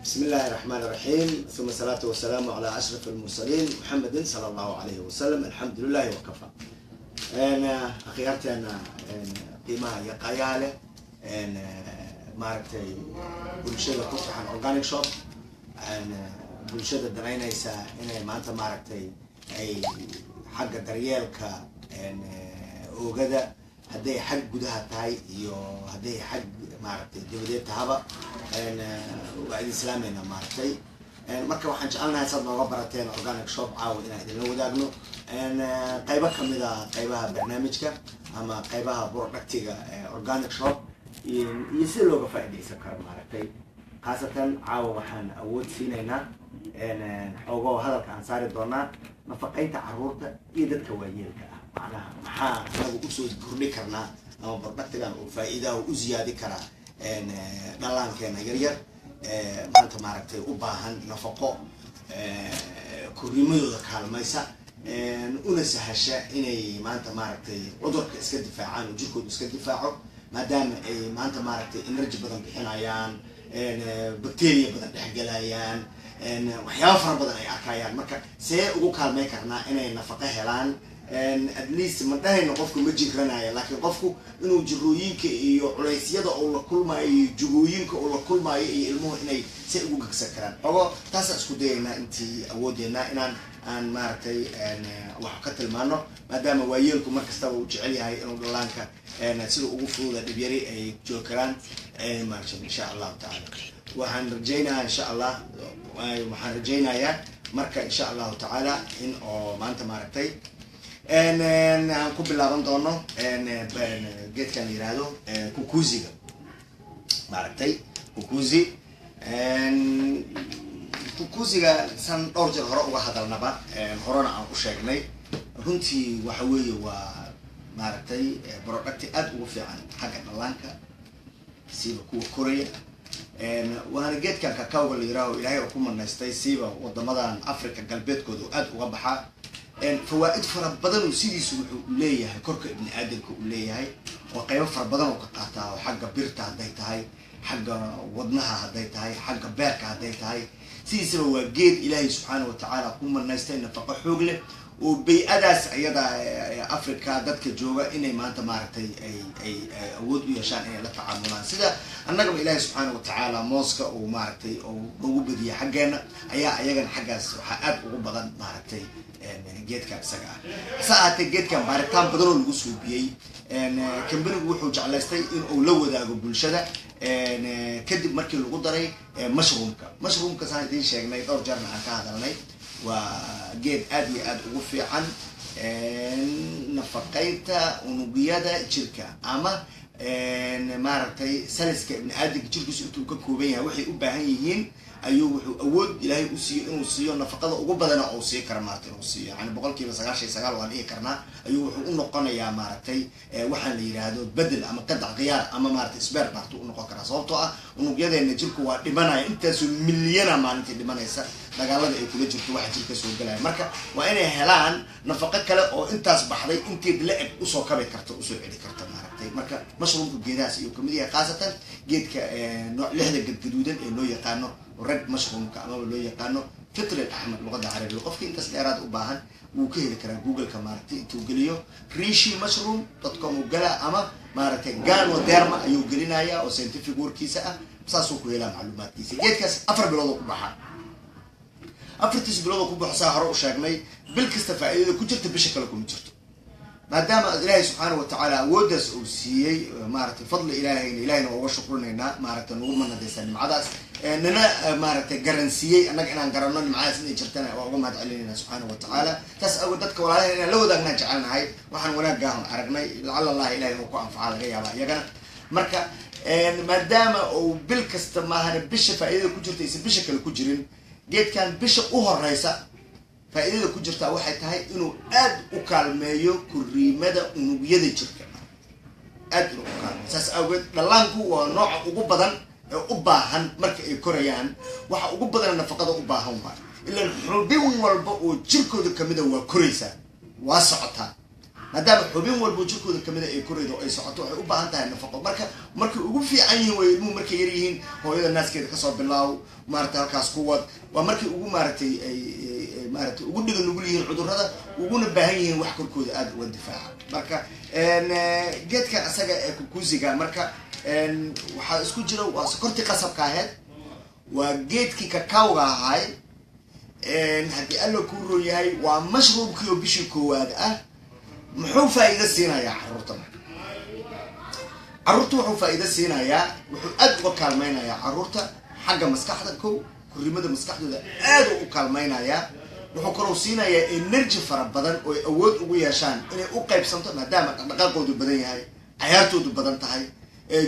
بسم الله الرحمن الرحيم ثم الصلاة والسلام على أشرف المرسلين محمد صلى الله عليه وسلم. الحمد لله وكفى. أنا أخيرتي أنا قيمة يقايالة أنا ماركتي بلشدة كنت عن أورجانيك شوب أنا بلشدة درينا يسا أنا ما أنت ماركتي أي حق دريال كا أنا وجدا هدي حق جدها تاي يو هدي حق ماركتي دبدي تهابا أنا وعد إسلامنا ماركتي marka waxaan jecelnahay sad nooga barateen organic shop caawid inaan idin wadaagno qaybo kamid ah qaybaha barnaamijka ama qaybaha productiga organic shop iyo si looga faa'iideysan karo maaragtay khaasatan caawa waxaan awood siinaynaa xoogoo hadalka aan saari doonaa nafaqeynta carruurta iyo dadka waayeelka ah macnaha maxaa anagu usoo kordhi karnaa ama productigan oo faa'iidaha u ziyaadi karaa dhallaankeena yaryar maanta maaragtay u baahan nafaqo korriimadooda kaalmaysa una sahasha inay maanta maaragtay cudurka iska difaacaan oo jirkooda iska difaaco maadaama ay maanta maaragtay energy badan bixinayaan bacteria badan dhexgelayaan waxyaabo fara badan ay arkayaan marka see ugu kaalmay karnaa inay nafaqo helaan at least ma dhahayno qofku ma jiranayo laakiin qofku inuu jirooyinka iyo culeysyada oo la kulmayo iyo jugooyinka oo la kulmayo iyo ilmuhu inay si ugu gagsan karaan ogo taas isku dayaynaa intii awoodeena inaan aan maaragtay wax ka tilmaano maadaama waayeelku markastaba uu jecel yahay inuu dhallaanka sida ugu fududa dhibyari ay joog karaan maaragtay insha Allah taala waxaan rajaynayaa insha Allah waxaan rajaynayaa marka insha Allah taala in oo maanta maaragtay aan ku bilaaban doono geedkan la yiraahdo kukuziga maaragtay kukuziga san dhowr jeer hore uga hadalnaba horena aan u sheegnay runtii waxa weeye waa maaragtay product aad ugu fiican xagga dhallaanka siiba kuwa koraya waana geedkan kakawga la yiraahdo ilaahay oo ku manaystay siiba wadamadan Afrika galbeedkooda aad uga baxaa فوائد فربضن وسيديس وليه كرك ابن آدم كوليه وقيم فربضن وقطعتها وحق بيرتها هديتها حق وضنها هديتها حق بارك هديتها سيديس هو جيد إلهي سبحانه وتعالى قوم الناس تين فقط حوله وبأداس أيضا أفريقيا ذاتك جوا إني ما أنت معرفتي أي أود ويشان إيه لتعاملان سيدا النجم إلهي سبحانه وتعالى موسكا ومعرفتي أو موجودة حقنا أيها حقاس وحقات وبدن معرفتي جيت كان سجع ساعات جيت كان بارتام بدرو الوسو بيي كان بنو وحوج على استي إن أولو ذا قبل شدة كدب مركي القدري مشرومك ساعتين شيء ما يدور جرنا عن كهذا لناي وجيت أدي وفي عن نفقيته ونبياده شركة أما مارتي سلسك ابن آدم شركة سئتو كوبية وحي أباهيين أيوه أود إلهي أوصي إنه أوصيه نفقده وجبنا أوصيه كرمات أوصيه يعني بقول كي بس عشان سجال وان إيه كرنا أيوه إنه قنا يا مارتي وحن اللي هذا بدل أما قطع غيار أما مارت إسبار مارتو إنه قكرا صوته إنه جدا إن جلكوا لبنا أنت سو مليون ما أنت لبنا يسا لقال ده يكون جلكوا واحد جلك سو جلا مركا وأنا هلان نفقك كلا أو أنت أصبح ذي أنت بلعب أسوق كبي كرت أسوق عدي كرت مارتي مركا مشروب الجداس يوكمدية خاصة جيت كنوع لهذا جدودا إنه يقانو ورد مشروم كأمام اللي يقانو فطر الأحمر لغة عربية وقف أنت سيارات أباهن وكيل كرا جوجل كمارتي توجليو ريشي مشروم تتكم وجلا أما مارتي جان وديرما يوجلينا يا أو سcientific work كيسة بساسو كويلا معلومات كيسة جيت كاس أفر بلاد أباهن أفرتيس بلاد أباهن ساهر وشاقمي بالكستفائدة كجرت بشكلكم جرتوا ما دام إلهي سبحانه وتعالى ودس أوسيي مارت فضل إلهنا وشكرنا هنا مارت نورمنا ديسان معدس إننا مارت جرنسيي أنك أنا جرنا معاه سنة شرتنا وقومت علينا سبحانه وتعالى تسأل ودتك ولا لو ذا نجعلنا هاي وحن ونجاهم عرقنا لعل الله إلهي وقام فعل غيابا يجنا مركا ما دام وبالكست ما هنبش فإذا كجرت يس بشكل كجرين جيت كان بش أهر رئيسة فإذا كجرت واحد هاي إنه أد وكالمايو كريمة إنه بيد شركة أد وكالم ساس أوجد لانكو ونوع وجبدان أباهن مركب كوريان وح وجبدان نفقده أباهن إلا الحربي والبقو شركة كمدة وكريسة واسعتها maadaama xubin walba jirkooda kamid ay koraydo ay socoto waxay u baahan tahay nafaqo markay ugu fiican yihiin way ilmuhu markay yar yihiin hooyada naaskeeda kasoo bilaaw maaragtay halkaas ku wad waa markay ugu maaragtay ay maaragtay ugu dhiga nugul yihiin cudurrada uguna baahan yihiin wax korkooda aada uga difaaca marka geedkan asaga ee kukuziga marka waxaa isku jira waa sokortii qasabka ahayd waa geedkii kakawga ahay haddii alla kuu roon yahay waa mashruubkii oo bishii koowaad ah muxuu faa'iido siinayaa carruurta wuxuu faa'iido siinayaa wuxuu aad uga kaalmaynayaa carruurta xagga maskaxda kow korrimada maskaxdooda aad u kaalmaynayaa wuxuu kaloo siinayaa energy fara badan oo ay awood ugu yeeshaan inay u qaybsanto maadaama dhaqdhaqaaqoodu badan yahay cayaartoodu badan tahay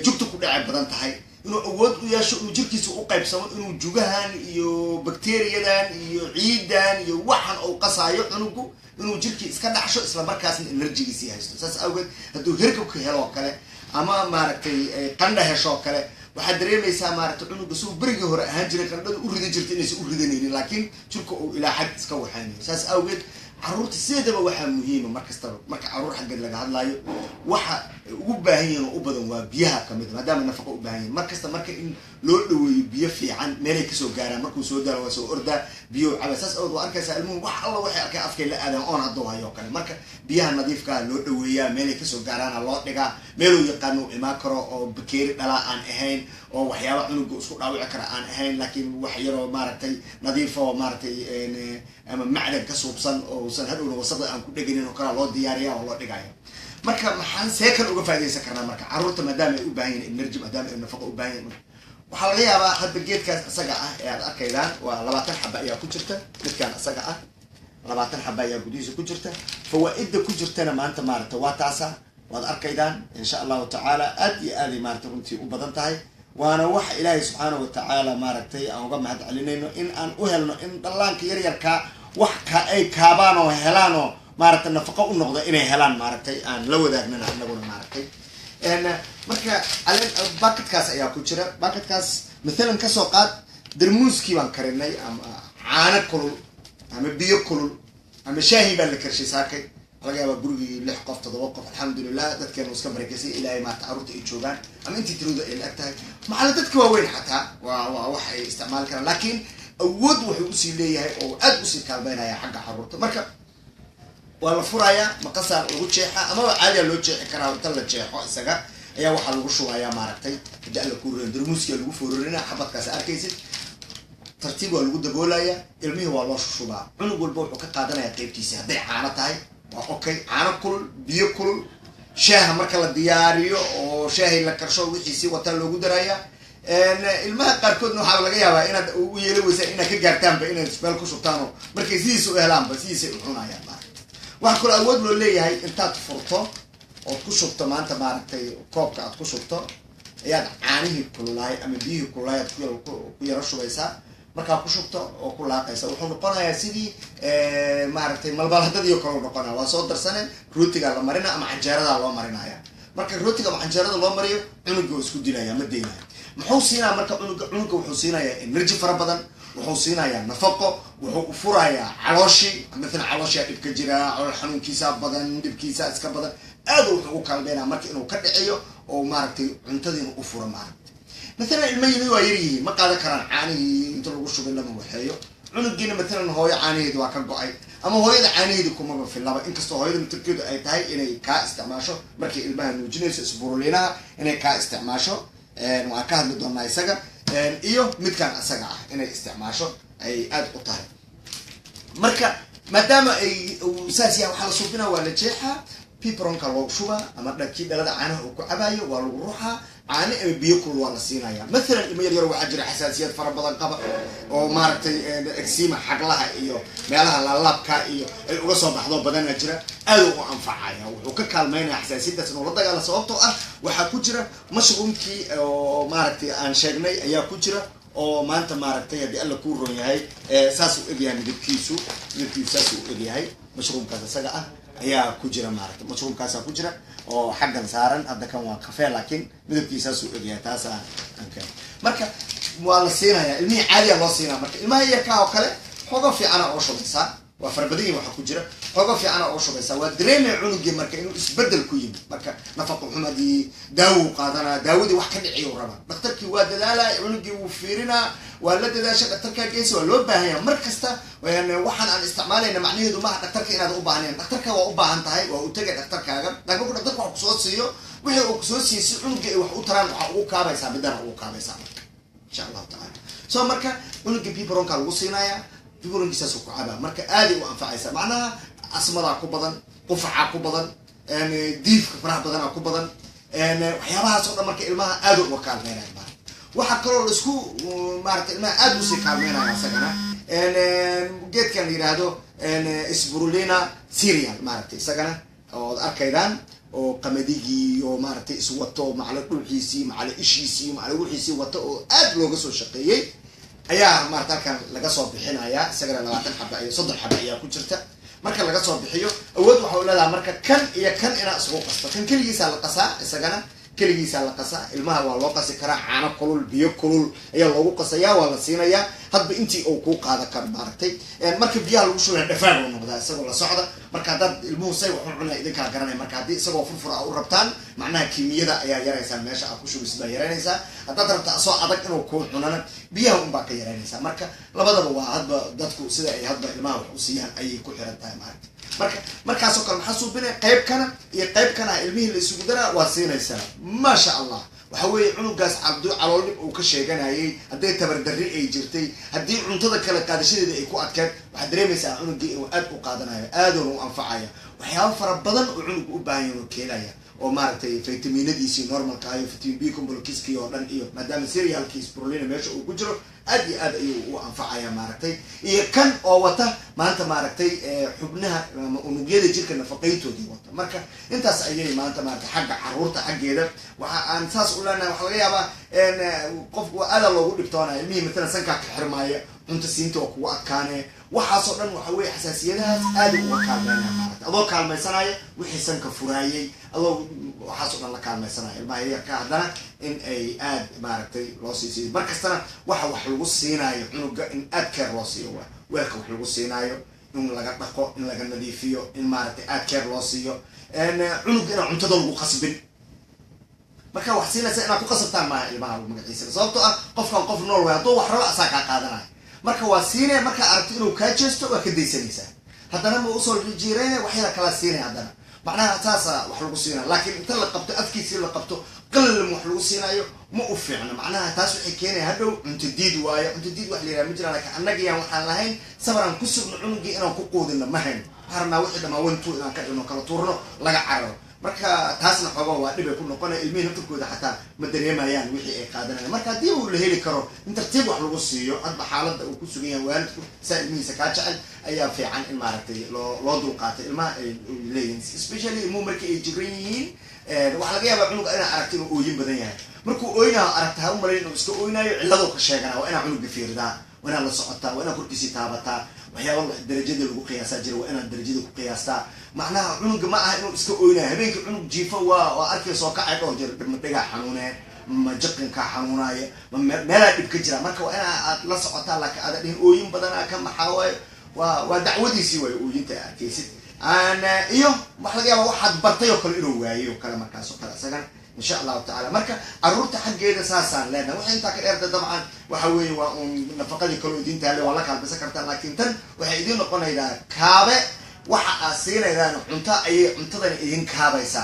jugta ku dhacay badan tahay inuu awood u yeesho inuu jirkiisa u qaybsamo inuu jugahan iyo bacteriyadan iyo ciidan iyo waxan uu qasaayo cunugu inuu jirkii iska dhaxsho isla markaasna enerjigiisii haysto saas awgeed hadduu hergabka helo kale ama maaragtay qandha hesho kale waxaad dareemaysaa maaragtay cunuga suu berigii hore ahaan jiray qandhada u ridi jirta inaysan u ridanaynin laakiin jirka uu ilaa xad iska waxaynayo saas awgeed carruurta sideedaba waxaa muhiima markastaba marka carruur xaggeed laga hadlaayo waxa ugu baahan yihiin oo u badan waa biyaha kamid maadaama nafaqo u baahan yihin markasta marka in loo dhaweeyo biyo fiican meelay kasoo gaaraan markuu soo daalo waa soo ordaa biyo caba saas awgeed waa arkaysaa ilmuhu wax alla waxay arkay afkay la aadaan oon hadduu hayo o kale marka biyaha nadiifkaa loo dhaweeyaa meelay kasoo gaaraana loo dhigaa meeluu yaqaano u imaan karo oo bakeeri dhalaa aan ahayn oo waxyaaba cunuga isku dhaawici kara aan ahayn laakiin wax yaroo maaragtay nadiif oo maaragtay ama macdan ka suubsan oo usan hadhowna wasaqda aan ku dheginin oo kalaa loo diyaariya oo loo dhigaya marka maxaan see kan uga faa'idaysan karnaa marka carruurta maadaama ay u baahan yihin energy maadaama ay nafaqo u baahan yihin waxaa laga yaabaa hadda geedkaas isaga ah ee aad arkaydaan waa 20 xaba ayaa ku jirta midkaan isaga ah 20 xaba ayaa gudihiisa ku jirta fawaa'ida ku jirtana maanta maaragta waa taasa waad arkaydaan insha allahu tacaala aad iyo aaday maaragta runtii u badan tahay waana waxa ilaahay subxaanahu watacaala maaragtay aan uga mahad celinayno in aan u helno in dhallaanka yaryarkaa wax ay kaabaan oo helaan oo maaragtay nafaqo u noqdo inay helaan maaragtay aan la wadaagnana anaguna maaragtay marka baakadkaas ayaa ku jira baakadkaas mathalan kasoo qaad darmuuskii baan karinay ama caano kulul ama biyo kulul ama shaahi baan la karshay saakay laga yaabaa gurigii 6 qof 7 qof alxamdulilah dadkeenu iska barakeysay ilaahay maarta carruurta ay joogaan ama intii tirada ay la-eg tahay macala dadka waaweyn xataa waa wax ay isticmaali karaan laakiin awood wuxuu usii leeyahay oo aad usii kaalmeynaya xagga carruurta marka waa la furayaa maqasaa lagu jeexa amaba caadiya loo jeexi karaa inta la jeexo isaga ayaa waxaa lagu shubayaa maaragtay hadii alla ku reeyo darmuuskiya lagu foorarina xabadkaas arkaysid tartiib waa lagu daboolayaa ilmihii waa loo shubaa cunug walba wuxuu ka qaadanayaa qaybtiisa hadday caano tahay waa okay caano kulul biyo kulul shaaha marka la diyaariyo oo shaahi la karsho wixiisii wataa loogu darayaa ilmaha qaarkoodna waxaa laga yaabaa inaad u yeeli weysaan inaad ka gaartaanba inaad isbeel ku shubtaanoo markay sidiisa u helaanba sidiisay u cunayaan maaragta waxaa kaloo awood loo leeyahay intaad furto ood ku shubto maanta maaragtay koobka aad ku shubto ayaad caanihii kululaay ama biyihii kululaay aad ku yaro shubaysaa markaa ku shubto oo ku laaqaysa wuxuu noqonayaa sidii maaragtay malbalhadadiio kaleu noqonaya waa soo darsane rootigaa la marina ama canjeeradaa loo marinaya marka rootiga ama canjeerada loo mariyo cunuga oo isku dilaya ma daynaya muxuu siinaya marka cunuga wuxuu siinayaa energy fara badan wuxuu siinayaa nafaqo wuxuu u furayaa calooshii mathalan calooshiyaa dhib ka jira calool xanuunkiisa badan dhibkiisa iska badan aad wuxuu u kaalmeynaa marka inuu ka dhiciyo oo maaragtay cuntadiina u furo maaragtay مثلا الميل هو يريه ما قال كران عاني انت لو شو لما وحيو cunugiina مثلا hooyo caanaheedu waa ka go-ay ama hooyada caanaheedu kumaba filaba inkastoo hooyada matarkeedu ay tahay inay kaa isticmaasho markay ilmaha nuujinayso isburuliinaha inay kaa isticmaasho waan ka hadli doonaa isaga iyo midkaan isaga ah inay isticmaasho ay aad u tahay marka maadaama ay saas yahay waxaa la suubinaa waa la jeexaa piperonka loo shubaa ama dhankii dhalada caanaha uu ku cabaayo waa lagu ruuxaa caano ama biyo kulul waa la siinayaa mathalan ilmo yar waxaa jira xasaasiyad fara badan qaba oo maaragtay eczema xaglaha iyo meelaha laalaabka iyo ay uga soo baxdo badana jira aad u anfacaya wuxuu ka kaalmeynaya xasaasiyadaas inuu la dagaala sababtoo ah waxaa ku jira mashruumkii oo maaragtay aan sheegnay ayaa ku jira oo maanta maaragtay haddii alla kuu ron yahay saas u egyahay midabkiisu saas u egyahay mashruumkaas isaga ah ayaa ku jira maaragtay mashruumkaasaa ku jira oo xaggan saaran hadda kan waa kafee laakiin midabkiisaasuu egyahay taasaa anka marka waa la siinayaa ilmihii caadiya loo siinaa marka ilmaha yarkaa oo kale xooga fiicana oo shubaysaa وفربدي وحكو جرا حقا في أنا أوشو بس ودريم عنقي مركا إنه إسبدل كويم مركا نفق محمدي داو قادنا داودي وحكي عيو ربا دكتور كي واد لا عنقي وفيرنا ولا ده شيء دكتور كيس ولا بهاي مركزته ويعني وحن عن استعماله إن معنيه دوما دكتور كي أنا أوبا عنين دكتور كي وأوبا عن تاي وأتجد دكتور كاجم لكن كل دكتور وحكسوت سيو وهي وحكسوت سيو عنقي وحوتران وحوكابة يسابي ده وحوكابة يسابي إن شاء الله تعالى سو مركا عنقي بيبرون كالوصينايا بيقولون جيسا سوق عبا مركا آلي وأنفعيسا معناها أسمر عكو بدن قفع عكو بدن يعني ديف فرح بدن عكو بدن يعني وحيابها صوتا مركا إلماها آدو وكال مينا إلماها waxa kale oo isku maartay ilmaha aad u sii kaalmeynaya sagana geedkan yiraahdo isburulina cereal maartay sagana oo arkaydaan oo qamadigi oo maartay isu wato macala dhulxiisi macala ishiisi macala wixiisi wato oo aad looga soo shaqeeyay ayaa maartay kan laga soo bixinaya sagana 20 xabba iyo 30 xabba ayaa ku jirta marka laga soo bixiyo awood waxa uu leeyahay marka kan iyo kan ina isku qasto kan kaligiisa la qasaa sagana كليجيس على قصة الماء والله قصة كرا عنا كلول بيو كلول يا الله قصة يا والله سينا يا هاد بنتي أو كوك هذا كان مارتي مركب بيها لوشوا الدفاع ونبدا سووا ولا صعدة مركب هذا الموسى وحنا إذا كان كرنا مركب دي سووا فرفرة أو ربطان معناها كمية ده يا رئيس ماشى أكو شو بس يا رئيس هذا ترى تأسوا عدك إنه كون هنا بيها باقي يا رئيس مركب لا بدل هو هذا دتكو سيدا هذا الماء وسيها أي كل حرتها مارتي markaas oo kale maxaa soo binay qayb kana ilmihi la isugu dara waa siinaysaa ma sha Allah waxa weey cunugaas cabdu calool uu ka sheeganayay haday tabar darri ay jirtay hadii cuntada kala qaadashadeeda ay ku adkaan waxa dareemaysaa cunugii inuu aad u qaadanayo aad u anfacaya waxyaabo fara badan oo cunugu u baahan yahay keenaya oo maartay fitamiinadiisi normalka ah vitamin B complex-kii oo dhan iyo maadaama cerealkiis protein meesha uu ku jiro aad iyo aad ayuu u anfacaya maartay iyo kan oo wata maanta maartay xubnaha unugyada jirka nafaqeyntoodii wata marka intaas ayay maanta maartay xagga caruurta xaggeeda waxa aan saas u leenahay waxa laga yaabaa qof aad loogu dhibtoonaa ilmihi midna sanka ka xirmaaya cunto siinta oo kugu adkaane waxaasoo dhan waxa weey xasaasiyadahaas aad u kaalmeynaya maartay adoo kaalmeysanaya wixii sanka furaayay adoo waxaasoo dhan la kaalmeysanaya ilmaha yarka haddana in ay aad maartay loo siisiyo markastana waxa wax lagu siinayo cunuga in aad keer loo siiyo weelka wax lagu siinayo in laga dhaqo in laga nadiifiyo in maartay aad keer loo siiyo cunuga inaan cuntada lagu qasbin marka wax siinaysa inaad ku qasabtaan ma ilmaha magaciisa sababtoo ah qofkan qof nool way hadduu wax raba asaa kaa qaadanaya marka waa siinay marka aragto inuu ka jeesto waa ka daysanaysaa haddana ma usoo jiireen waxyada kala siinay haddana macnaha taasa wax lagu siinaa laakiin inta la qabto afkiisa la qabto qallam wax lagu siinayo ma u fiicna macnaha taas waxay keenay hadhow cunto diid waayo cunto diid wax leeyahay ma jiraan laakiin annaga yaan waxaan lahayn sabaran ku sugno cunugii inaan ku qoodino ma hayn harna wixii dhamaantu inaan ka dhino kala tuurno laga cararo marka taasna xogo waa dhib ay ku noqonay ilmihi naftirkooda xataa ma dareemayaan wixii ay qaadanayaan marka haddii uu la heli karo in tartiib wax lagu siiyo hadba xaaladda uu ku sugan yahay waalidku saa ilmihiisa kaa jecel ayaa fiican in maaragtay loo dulqaatay ilmaha ay leeyihiin especially ilmuhu markii ay jibran yihiin waxaa laga yaabaa cunuga inaa aragta inuu ooyin badan yahay markuu ooynaha aragta ha u malayn inuu iska ooynaayo cilladoo ka sheeganaa waa inaa cunuga fiirdaa waa inaad la socotaa waa inaad korkiisii taabataa waxyaaba darajada lagu qiyaasaa jira waa inaad darajada ku qiyaastaa macnaha cunuga ma aha inuu iska ooynayo habeenkii cunug jiifo waa arkay soo kacay dhowr jeer ma dhigaa xanuunee ma jaqinkaa xanuunaayo ma meelaa dhib ka jira marka waa inaa aad la socotaa laakiin aada dhihin ooyin badanaa ka maxaa waayo waa dacwadiisii waayo ooyinta arkaysid iyo wax laga yaaba waxaad bartay oo kale inuu waayay oo kale markaas oo kale isagan إن شاء الله تعالى مركا عروت حق جيدا ساسان لأنه وحين تاكل إرده طبعا وحوي ونفقدي كل دين تالي والله كان بسكرتان لكن تن وحيدين نقولنا إذا كابة وحاسين إذا نحنتا أي نتظن إذن كابة يسا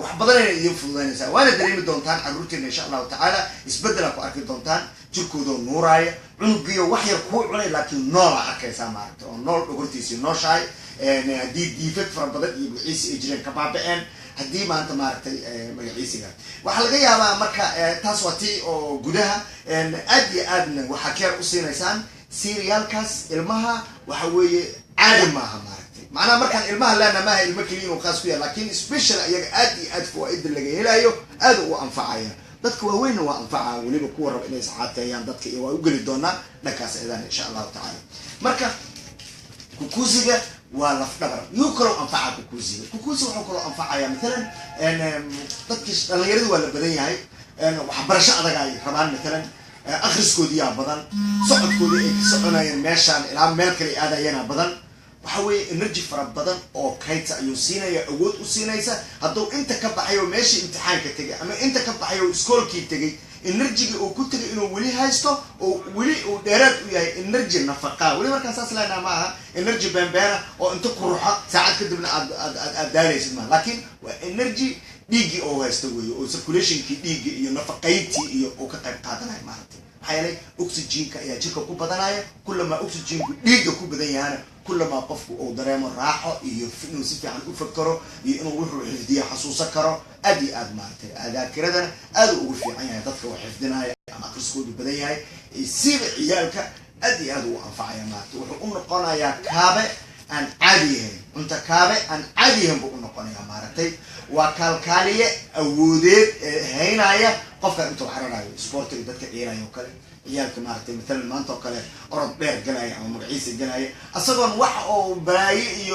وحبضنا إذن فضلين يسا وأنا دريم الدونتان عروتين إن شاء الله تعالى يسبدل أكو أرك الدونتان جركو دون نوراي عنقيو وحير كوع علي لكن نور أكي سامارتو نور بقولتيسي نور شاي دي فكرة بدأ يبعيس إجرين كبابين haddii maanta maaragtay magaciisiga waxa laga yaabaa marka taas waa tii oo gudaha aad iyo aadna waxa keer u siinaysaan cerealkaas ilmaha waxa weeye caadi maaha maaragtay macnaha markaan ilmaha laana maaha ilmo keliya inuu qaas ku yahay laakiin special ayaga aad iyo aad fawaaid laga helayo aad u anfacaya dadka waaweynna waa anfacaa weliba kuwa raba inay saxaateeyaan dadka iyo waa u geli doonaa dhankaas ciidan insha allahu tacaala marka kukuusiga ولا فدبر يوكلوا أنفعها كوكوزي كوكوزي وحكلوا أنفعها مثلا إن تدكش اللي يريد ولا بدين هاي إن وحبرش هذا جاي كمان مثلا أخرس كوديا بدن صعد كودي صعدنا ماشان العام ملك هذا ينا بدن وحوي إنرجي فربضان أو كايتا يوسينا يا أود وسينايسا هدو أنت كبحيو ماشي امتحان كتجي أما أنت كبحيو سكول كي تجي إنرجي أو كنت إنه ولي هايستو أو ولي ودرات ويا إنرجي النفقة ولي مركز أساس لنا معها إنرجي بنبانا أو أنت كروحة ساعات كده من الدارس ما لكن إنرجي ديجي أو هايستوي أو سيركوليشن كي ديجي ينفقيتي أو كتاب قادنا معناته حيالي أكسجين كأي جيكا كوبا دنايا كل ما أكسجين ديجي كوبا دنيانا كل ما قفوا أو درام الراحة يفنوا سفي عن أفكره ينو وحوا حفظية حسوسة كرو أدي معناته أدا كردنا أدو وفي عيا تدخل وحفظنا أما كرسكود بدايا يصير عيالك أدي وأنفعيا معناته وحقوم نقنا يا كابة أن عاديهم أنت كابة أن عاديهم بقول نقنا يا معناته وكالكالية أوديت هنا يا قفك أنتوا حرنا سبورت بدك عيالي وكله عيالك معناته مثل ما أنتوا كله أرد بير جناي أو مقعيس جناي أصلاً وح أو براي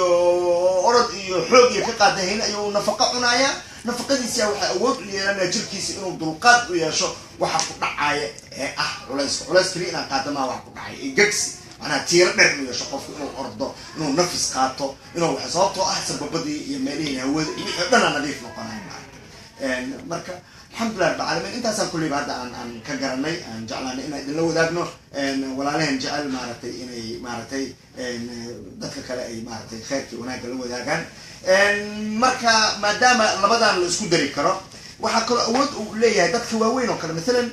أرد حوج يفقد هنا يو نفقة عناية نفقة دي سوى أود اللي أنا جل كيس إنه دلقات ويا شو وحق عاية ولا سكرينا قادمة وحق عاية جكس أنا تير نعمل يا شقف إنه أرضه إنه نفس قاطه إنه حسابته أحسن ببدي يملين هو أنا نضيف نقناي معه مركا الحمد لله رب العالمين انت اصلا كل بعد عن كجرني ان جعلنا ان لو ذاقنا ان ولا لهم جعل مارتي اني مارتي ان دك كلا اي مارتي خيرتي وناك لو ذاقان ان marka maadaama labadan la isku dari karo waxa kale awood u leeyahay dadka waaweyn oo kale midalan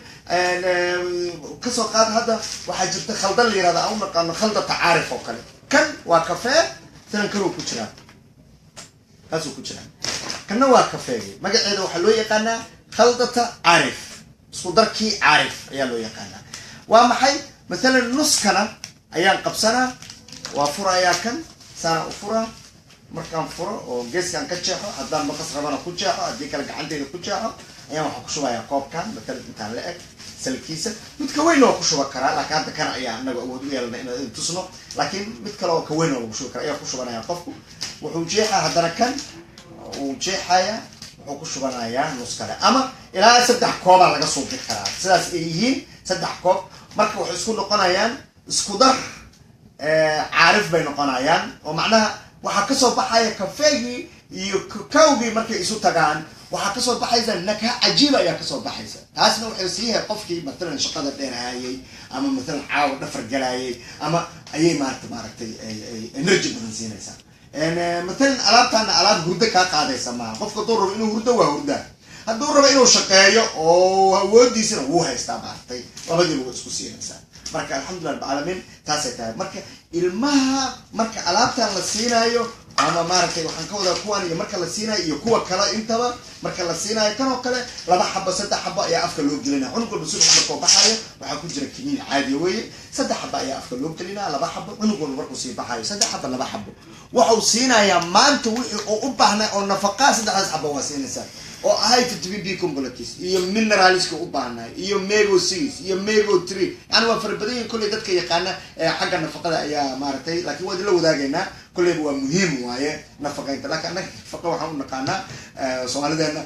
ka soo qaad hada waxa jirta khaldan leeyada oo naqaan khalda taarif oo kale kan waa kafee tan kale ku jira kaasoo ku jira kana waa kafee magaceeda waxa loo yaqaanaa خلطة عارف صدركي عارف يالو يقانا ومحي مثلا نص كنا ايان قبسنا وفرا ياكن سنة وفرا مركان فرا وجيس كان كتشاحو هدان مقص غبانا كتشاحو هديك لك عندي كتشاحو ايان وحكو شبا يقوب كان مثلا انتان لأك سلكيسة متكوين لو كشبا كرا لكن انت كان ايان نقو اودو يالنا انا تصنو لكن متكلو كوين لو كشبا كرا ايان كشبا يقوفكو وحوجيحا هدانا كان وجيحايا وحكو شبانايا نص كلا أما إلى سدح كوب على قصو بكرة سلاس إيهين سدح كوب مركب وحسكون نقنايان سكودر عارف بين نقنايان ومعناها وحكسو بحايا كفاجي يكوجي مركب يسوع تجان وحكسو بحايا زي نكهة عجيبة يا كسو بحايا هاسنا وحسيها قفكي مثلا شقادة دين هاي أما مثلا عاود نفر جلاي أما أي ماركتي إنرجي بنزين إنسان أنا مثلاً ألعبتنا ألعاب هردة كقاعدة يسمى قف كدور إنه هردة وهردة هالدور ربع إنه شقاية أو ودي سنة هو هيستعبطي وبدي له إسكوسين إنسان مركا الحمد لله رب العالمين تاسة مركا المها مركا ألعبتنا للسينايو أما مركا وحنكودا كواني مركا للسينايو كوا كلا إنتبه مركا للسينايو كانوا كلا لما حبة سد حبة يا أفكار لوب جلنا ونقول بسوق مركا بحاية وحكون جرى كمين عادي وين سد حبة يا أفكار لوب جلنا لما حبة ونقول مركا سي بحاية سد حبة لما حبة وحوسينا يا مانتو وأبهنا أو نفقات سد حبة واسين سد oo ahay TVB complex iyo mineralska u baahnaa iyo mego 6 iyo mego 3 yani waa farbaday kulli dadka yaqaana xagga nafaqada ayaa maartay laakiin wadi la wadaagayna kulli waa muhiim waaye nafaqaynta laakiin nafaqa waxaan u naqaanaa Soomaalideena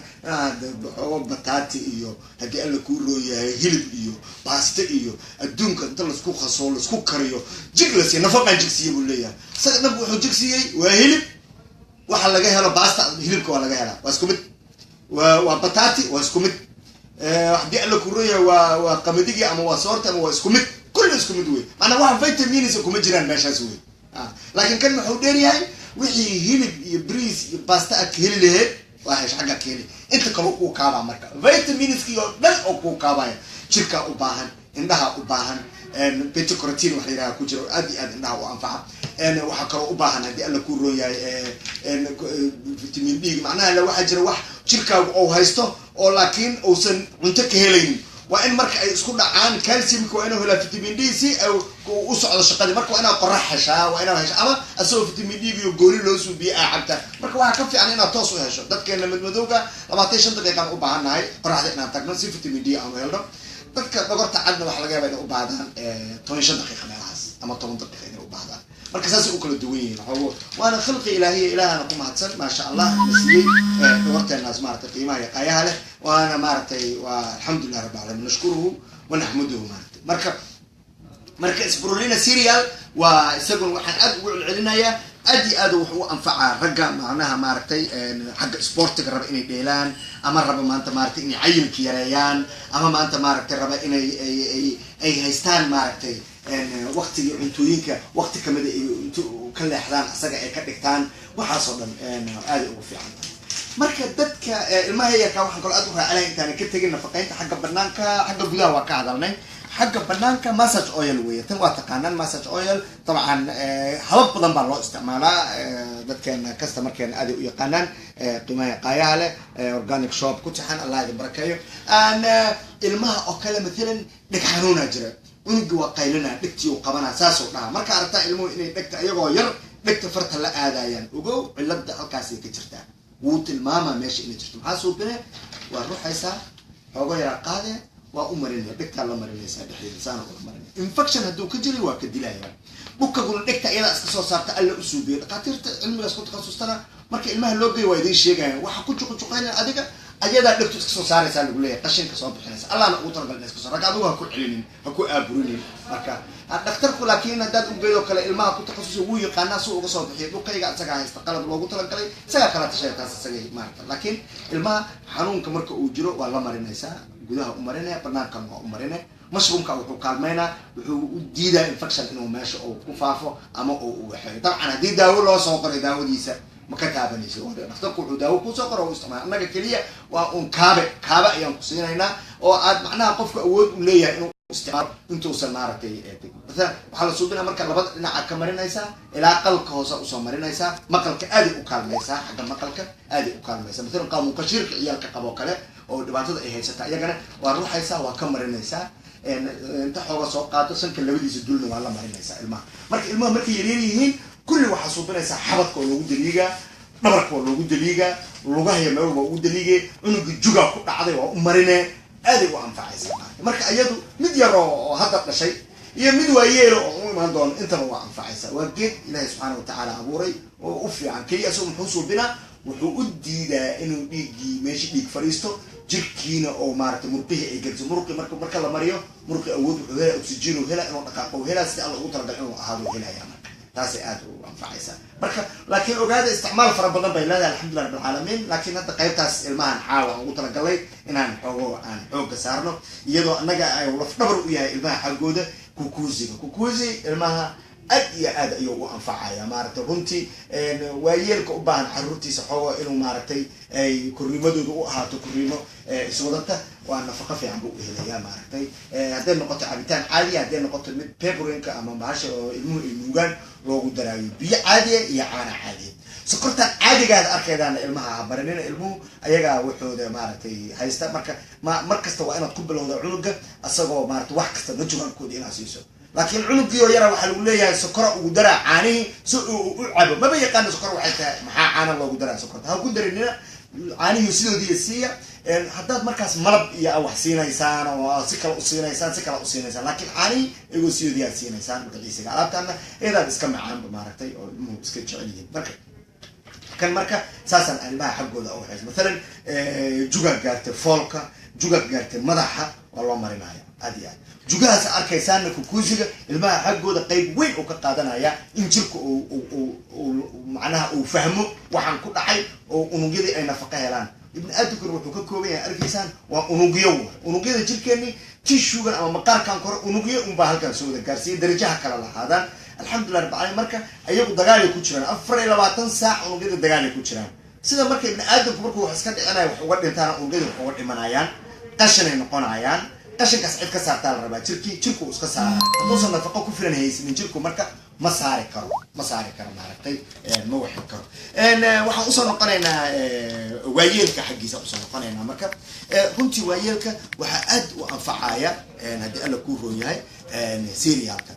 oo bataati iyo hadii alla ku rooyahay hilib iyo pasta iyo adduunka inta la isku qaso la isku kariyo jiglas nafaqa jigsiyo buu leeyahay sadna wuxuu jigsiyay waa hilib waxa laga helo pasta hilibka waa laga helaa waa isku mid وبطاطي واسكومت دي قال لك الرؤيه وقمديجي اما وصورت اما واسكومت كل اسكومت وي انا واحد فيتامين اسكومت جيران ماشي اسوي لكن كان محودير هاي وحي هيلب يبريز باستا اكل له واحد حاجه كيلي انت كلو كابا marka vitamins iyo dhan oo ku kaabaya jirka u baahan indhaha u baahan beta carotene waxa yiraahdo ku jiro aad iyo aad indhaha u anfaca waxa kale u baahan hadii alla ku rooyahay vitamin D macnaha la waxa jira wax jirkaagu oo haysto oo laakiin uusan cunto ka helayn waa in marka ay isku dhacaan calciumka waa inuu helo vitamin D si u socdo shaqada marka waa inaa qorax heshaa waa inaa heshaa ama asoo vitamin D iyo gooni loo suubiyo cabta marka waxa ka fiican inaad toos u hesho dadkeena madmadowga 25 daqiiqo u baahannahay qoraxda inaan tagno si vitamin D aan helno dadka dhogorta cadna waxa laga yaabaa inay u baahdaan 15 daqiiqo meelahaas ama 10 daqiiqo inay u baahdaan marka saas u kala duwan yihiin xogo waana khalqi ilaahiya ilaahana ku mahadsan ma sha Allah nasiyay dhogorteena maartay qiimaha qayaha leh waana maartay waa alxamdulillah rabbil alamin nashkuruhu wa nahmaduhu marka spirulina cereal waa isagu waxaan aad ugu celcelinayaa ادي ادو وحو انفعا رجا معناها ماركتي حق سبورتك ربا اني ديلان اما ربا ما انت ماركتي اني عيل كيريان اما ما انت ماركتي ربا اني اي هيستان ماركتي وقتي cuntoyinka waqti kamid intuu ka leexdaan asaga ay ka dhigtaan waxa soo dhan aad ugu fiican marka dadka ilmaha yarka waxaan kala aad u raacay intaan ka tagin nafaqeynta xagga banaanka xagga gudaha waa ka hadalnay xagga banaanka massage oil weeye tan waa taqaanaan massage oil طبعا habab badan baa loo isticmaalaa dadkeena customerkeena aad u yaqaanaan qiimaha qaayaha leh organic shop ku taxan Allah idin barakeeyo aan ilmaha oo kale midalan dhig xanuuna jira unugu waa qaylina dhigtii uu qabana saasoo dhaha marka aragtaa ilmuhu inay dhigta iyagoo yar dhigta farta la aadayaan ogow cilada halkaas ay ka jirtaa wuu tilmaama meesha inay jirto maxaa soo bine waa ruuxaysaa xogo yara qaade waa u marinaya dhigta la marinaysa dhexdeeda saana u marinaya infection hadduu ka jiro waa ka dilaya bukkaguna dhigta iyada iska soo saarta alla u suubiyo dhaqaatiirta cilmigaas ku takhasustana marka ilmaha loo geeyo waa idin sheegayaan waxa ku juqjuqayna adiga ayadaa dhigtu iska soo saaraysa lagu leeyahay qashinka soo bixinaysa allahna ugu talagalay iska soo ragaadu waa ku celinin ha ku aaburinin marka dhakhtarku laakiin haddaad u geeyo kale ilmaha ku takhasusay wuu yaqaanaa suu uga soo bixiyo dhulkayga asaga haysta qalab loogu talagalay isaga kala tashay taas asaga maarta laakiin ilmaha xanuunka marka uu jiro waa la marinaysaa gudaha u marinaya banaanka waa u marinaya mashruumka wuxuu kaalmeynaa wuxuu u diidaa infection inuu meesha uu ku faafo ama uu waxeeyo dabcan haddii daawo loo soo qoray daawadiisa ma ka taabanayso dhakhtarku wuxuu daawo ku soo qoro u isticmaala annaga keliya waa un kaabe ayaan ku siinaynaa oo aad macnaha qofka awood u leeyahay inuu isticmaalo intuusan maaragtay مثلا waxaa la suubinaa marka labada dhinac ka marinaysaa ilaa qalka hoose u soo marinaysaa maqalka aad u kaalmaysaa xagga maqalka aad u kaalmaysaa مثلا qaamu qashirka ciyalka qabo kale oo dhibaatada ay haysata iyagana waa ruuxaysaa waa ka marinaysaa inta xooga soo qaato sanka labadiisa dulna waa la marinaysaa ilmaha markay yaryar yihiin kulli waxaa suubinaysaa xabadka oo loogu daliigaa dhabarka oo loogu daliigaa lugaha iyo meel waa ugu daliigay cunuga juga ku dhacday waa u marinee aad u anfacaysaa marka iyadu mid yar oo hadda dhashay iyo mid waayeel oo u imaan doon intaba waa anfacaysaa waa geed ilaahay subxaanahu wa tacaala abuuray oo u fiican keliya asoo muxuu suubinaa wuxuu u diidaa inuu dhiiggii meesha dhiig fadhiisto jirkiina oo maaragtay murqihii ay geliso murqi marka la mariyo murqi awood wuxuu helaa oxygen uu helaa inuu dhaqaaqo uu helaa sida alla ugu talagalay inuu ahaado helaya marka taas aad u anfacaysaa marka laakiin ogaada isticmaal fara badan bay leedahay alxamdulilah rabbil caalamiin laakiin hadda qaybtaas ilmahan caawa ugu talagalay inaan xooga saarno iyadoo annaga ay laf dhabar u yahay ilmaha xaggooda kukuuzi ilmaha aad iyo aad ayuu u anfacaya maaragtay runtii waayeelka u baahan xaruurtiisa xoogo inuu maaragtay ay korriimadooda u ahaato korriimo iswadanta waa nafaqo fiican buu u helayaa maaragtay hadday noqoto cabitaan caadiya hadday noqoto mid pepurinka ama bahasha oo ilmuhu ay nuugaan loogu daraayo biyo caadiya iyo caana caadiya sokortan caadigaad arkaydaan ilmaha habarinina ilmuhu ayagaa wuxuuda maaragtay haysta marka markasta waa inaad ku bilowda cunuga asagoo maaragtay wax kasta naturalkooda inaad siiso laakiin cunugii oo yara waxaa lagu leeyahay sokora ugu daraa caanihii si uu u cabo maba yaqaana sokor waxay tahay maxaa caana loogu daraa sokorta ha ku darinina caanihii sidoodii siiya haddaad markaas malab iyo wax siinaysaan oo si kale u siinaysaan laakiin caanihii iyagoo sidoodii aad siinaysaan magaciisiga alaabtaana iyadaad iska macaanba maaragtay oo ilmuhu iska jecel yihiin marka saasaan ilmaha xaggooda u hayso مثلا jugaad gaartay foolka jugaad gaartay madaxa waa loo marinaya aad iyo aad jugahaas arkaysaana kukuusiga ilmaha xaggooda qayb weyn uu ka qaadanaya in jirka macnaha uu fahmo waxaan ku dhacay oo unugyadii ay nafaqo helaan ibn aadamkuna wuxuu ka kooban yahay arkaysaan waa unugyada jirkeeni tishugan ama maqaarkan kore unugyo unbaa halkan soo wada gaarsiiya darajaha kala lahaadaan alxamdulilah rabbil caalamiin marka ayagu dagaal ay ku jiraan 24 saac unugyada dagaal ay ku jiraan sida marka ibn aadamku markuu wax iska dhicinayo wax uga dhintaan unugyada wax uga dhimanayaan qashin ay noqonayaan qashinkaas cid ka saartaa la rabaa jirku iska saara hadduusan nafaqo ku filan haysanin jirku marka ma saari karo maaragtay ma waxin karo waxaan usoo noqonaynaa waayeelka xaggiisa usoo noqonaynaa marka runtii waayeelka waxaa aad u anfacaya haddii alla kuu roon yahay serialka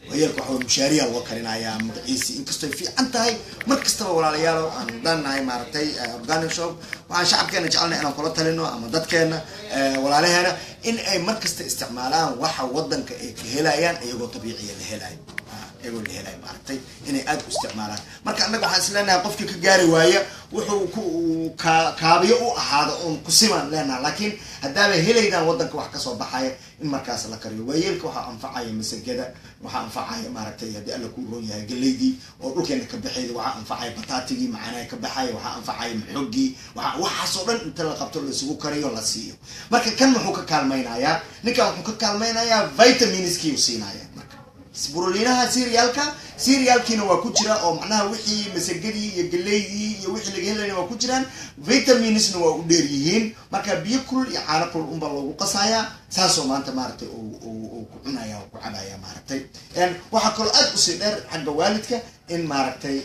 waayeelka waxaa mushaariya loo karinayaa magaciisi inkastoo fiican tahay mar kastaba walaalayaal aan dhannahay maaragtay organic shop waxaan shacabkeena jecelnahay inaan kula talino ama dadkeena walaalaheena in ay mar kasta isticmaalaan waxa wadanka ay ka helayaan iyagoo dabiiciya la helayo iyagoo la helay maaragtay inay aad u isticmaalaan marka annaga waxaan isleenahay qofkii ka gaari waaya wuxuu ku kaabiyo u ahaado oon ku simaan leenaha laakiin haddaaba helaydaan waddanka wax kasoo baxaya in markaas la kariyo waayeelka waxaa anfacaya masagada waxaa anfacaya maaragtay haddii alla ku roon yahay galeydii oo dhulkeena ka baxayda waxaa anfacaya bataatigii macaanaha ka baxaya waxaa anfacaya maxoogii waxaasoo dhan inta la qabto laisugu kariyo la siiyo marka kan muxuu ka kaalmaynayaa ninkan wuxuu ka kaalmaynayaa vitaminskii u siinaya marka burulinaha cerealkiina waa ku jira oo macnaha wixii masagadii iyo galeydii iyo wixii laga helayna waa ku jiraan vitaminsna waa u dheer yihiin marka biyo kulul iyo caano kulul unbaa loogu qasayaa saasoo maanta maaragtay ku cunaya oo ku cabaya maaragtay waxaa kaloo aad usii dheer xagga waalidka in maaragtay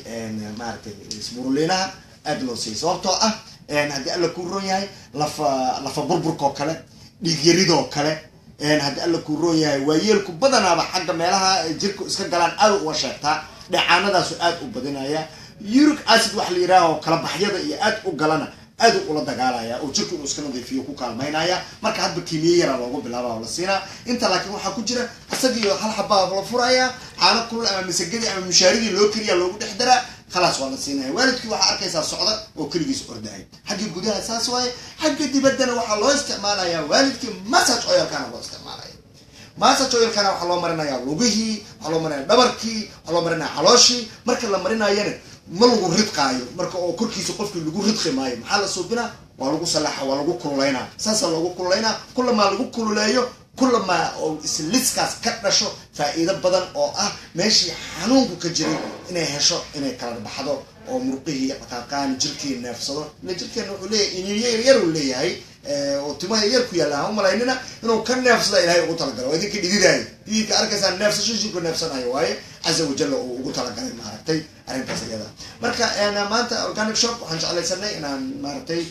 burulinaha aad loo siiyo sababtoo ah haddii alla ku roon yahay lafa burburkoo kale dhiigyaridoo kale haddii alla ku roon yahay waayeelku badanaaba xagga meelaha jirku iska galaan aad uga sheegtaa dheecaanadaasu aad u badinaya uric acid waxa la yidhaha oo kala baxyada iyo aad u galana aad ula dagaalaya oo jirku inuu iska nadiifiyo ku kaalmaynaya marka hadba kiimiye yara loogu bilaaba oo la siinaa inta laakiin waxaa ku jira isagiio hal xabaa la furaya caano kulul ama masagadii ama mushaaridii loo keliya loogu dhex daraa khalaas waa la siinaya waalidkii waxaa arkaysaa socda oo keligiis ordahay xagga gudaha saas waaye xagga dibaddana waxaa loo isticmaalayaa waalidkii massage oilkana loo isticmaalaya massage oilkana waxaa loo marinayaa lugihii waxaa loo marinaya dhabarkii waxaa loo marinaya calooshii marka la marinayana ma lagu ridqaayo marka oo korkiisa qofkii lagu ridqi maayo maxaa la suubinaa waa lagu salaxa waa lagu kululaynaa saasa loogu kululaynaa kulamaa lagu kululeeyo kulamaa oo isliskaas ka dhasho faa'iido badan oo ah meeshii xanuunku ka jiray inay hesho inay kala baxdo oo murqihii dhaqaaqaan jirkii neefsado ila jirkeena wuxuu leeyahay inuu yar uu leeyahay oo timaha yar ku yaalla ha umalaynina inuu ka neefsada ilaahay ugu talagalo waa idinka dhididaayo dhididka arkaysaa neefsasho jirku neefsanayo waaye caza wajalla uu ugu talagalay maaragtay arrintaas iyada marka maanta organic shop waxaan jeclaysanay inaan maaragtay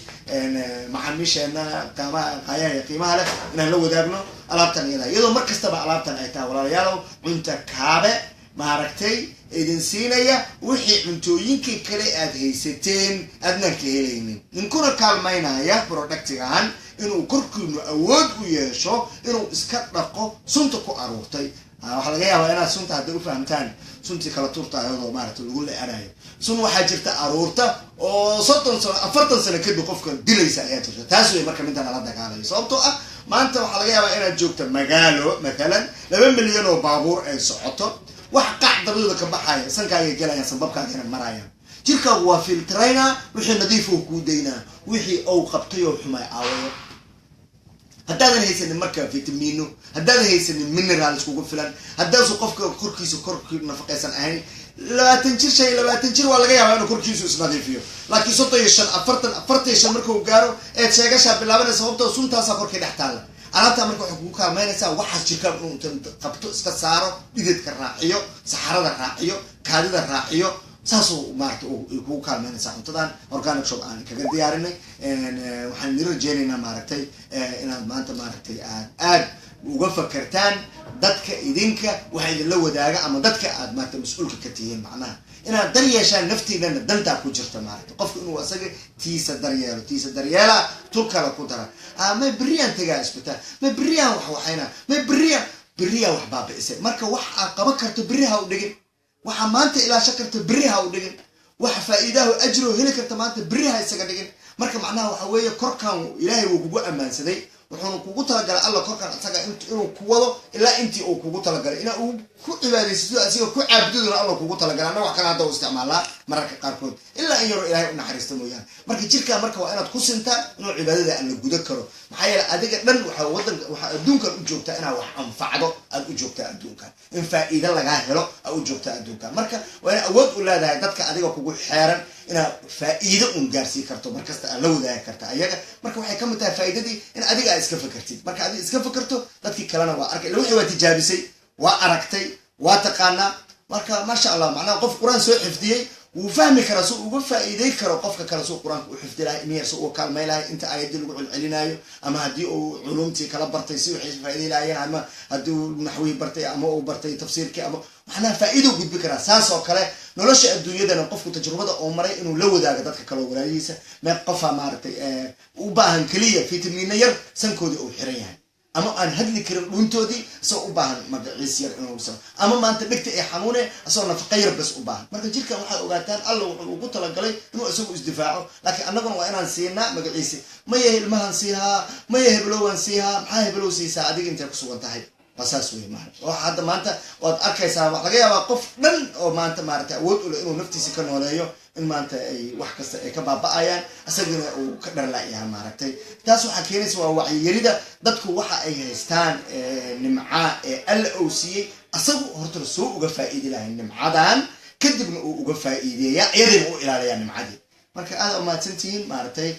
macaamiisheena qaayaha iyo qiimaha leh inaan la wadaagno alaabtan iyada iyadoo mar kastaba alaabtan ay tahay walaalayaalow cunta kaabe maaragtay idin siinaya wixii cuntooyinkii kale aad haysateen aadnaan ka helaynin ninkuna kaalmaynaya productigan inuu korkiinu awood u yeesho inuu iska dhaqo sunta ku aruurtay waxaa laga yaabaa inaad sunta hadday u fahamtaan suntii kala tuurta ayadoo maaragtay lagu le-anayo sun waxaa jirta aruurta oo 30 sano 40 sano kadib qofka dilaysa ayaa jirta taas wey marka midda nala dagaalayo sababtoo ah maanta waxaa laga yaabaa inaad joogta magaalo matalan 2 milyan oo baabuur ay socoto wax qac dabadooda ka baxaya sankaaga gelaya sanbabkaagana maraya jirkaagu waa filtrayna wixii nadiif uu ku daynaa wixii uu qabtay oo xumay aawayo haddaadan haysanin marka vitamino haddaadan haysanin minerals kugu filan haddaasu qofka korkiisa korkii nafaqaysan ahayn 20 jir waa laga yaabaa inuu korkiisu isnadiifiyo laakiin 35 markuu gaaro ee sheegasha bilaabanaysa sababtoo suntaasaa korkii dhex taalla alaabta marka waxay kugu kaalmaynaysaa waxaas jirkaan inuu qabto iska saaro dhididka raaciyo saxarada raaciyo kaadida raaciyo saasuu maaragta kugu kaalmaynaysaa cuntadan organic shop aan kaga diyaarinay waxaan idin rajeynaynaa maaragtay inaad maanta maaragtay aad uga fakertaan dadka idinka waxa idinla wadaaga ama dadka aad maaragta mas-uulka ka tihiin macnaha inaad dar yeeshaan naftiidana dantaa ku jirta maaragta qofka inuu asaga tiisa daryeela tul kale ku dara may beriyaan tagaa isbitaal may beriyaan waxayna may beriyaan wax baabi'isay marka wax aad qaban karto beriha u dhigin waxa maanta ilaasho karto beriha u dhigin waxa faa'iidaha ajro heli karta maanta beriha isaga dhigin marka macnaha waxa weeye korkaan ilaahay wuu kugu ammaansaday wuxuuna kugu talagalay alla korkaan asaga inuu ku wado ilaa intii uu kugu talagalay inaa uu ku cibaadaysato asiga ku caabudaduna alla kugu talagalay anna wax kale hadda u isticmaalaa mararka qaarkood ilaa in yaroo ilaahay u naxariista mooyaane marka jirkaa marka waa inaad ku sintaa inuu cibaadada alla guda karo maxaa yeele adiga dhan waxaa adduunkan u joogtaa inaad wax anfacdo aad u joogtaa adduunkan in faa'iido lagaa helo aad u joogtaa adduunkan marka waa ina awood u leedahay dadka adiga kugu xeeran inaad faa'iido un gaarsii karto markasta aad la wadaagi karta ayaga marka waxay ka mid tahay faa'iidadii in adiga aad iska fakertid marka adiga iska fakerto dadkii kalena waa arkay wixii waa tijaabisay waa aragtay waa taqaanaa marka maasha allah macnaha qof qur-aan soo xifdiyey wuu fahmi karaa si uga faa'iiday karo qofka kale suu qur-aanka u xifdi lahay miyar si uu kaalmay lahay inta aayadii lagu celcelinayo ama haddii uu culumtii kala bartay si waxay faa'iiday lahayeen ama haddii uu naxwii bartay ama uu bartay tafsiirkii ama macnaha faa'iido gudbi karaa saas oo kale nolosha adduunyadana qofku tajrubada oo maray inuu la wadaago dadka kale walaayihiisa mee qofa maaragtay u baahan keliya fitamina yar sankoodii uu xiran yahay ama aan hadli karin dhuuntoodii asoo u baahan magaciis yar inuu soo ama maanta dhigta ay xanuune asoo nafaqo yar bas u baahan marka jirkan waxay ogaataan alla wuxuu ugu talagalay inuu isagu isdifaaco laakiin annaguna waa inaan siinaa magaciisi ma yahay ilmahan siihaa ma yahay heblowan siihaa maxaa heblow siisaa adiga intay ku sugan tahay basaas wey maaha waxa hadda maanta waad arkaysaa wax laga yaabaa qof dhan oo maanta maaragtay awood u leh inuu naftiisa ka nooleeyo in maanta ay wax kasta ay ka baaba'ayaan asagana uu ka dharlaayaha maaragtay taas waxaa keenaysa waa wacyiyarida dadku waxa ay haystaan nimca ee alla uu siiyey asagu horta soo uga faa'iidi lahay nimcadan kadibna uu uga faa'iideeya iyadayna u ilaaliyaa nimcadii marka aad u mahadsantihiin maaragtay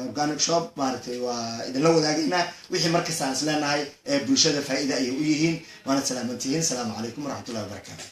organic shop maaragtay waa idinla wadaagaynaa wixii markasta aan isleenahay bulshada faa'iida ayay u yihiin waana salaamantihiin asalaamu calaykum waraxmatullahi wabarakaatu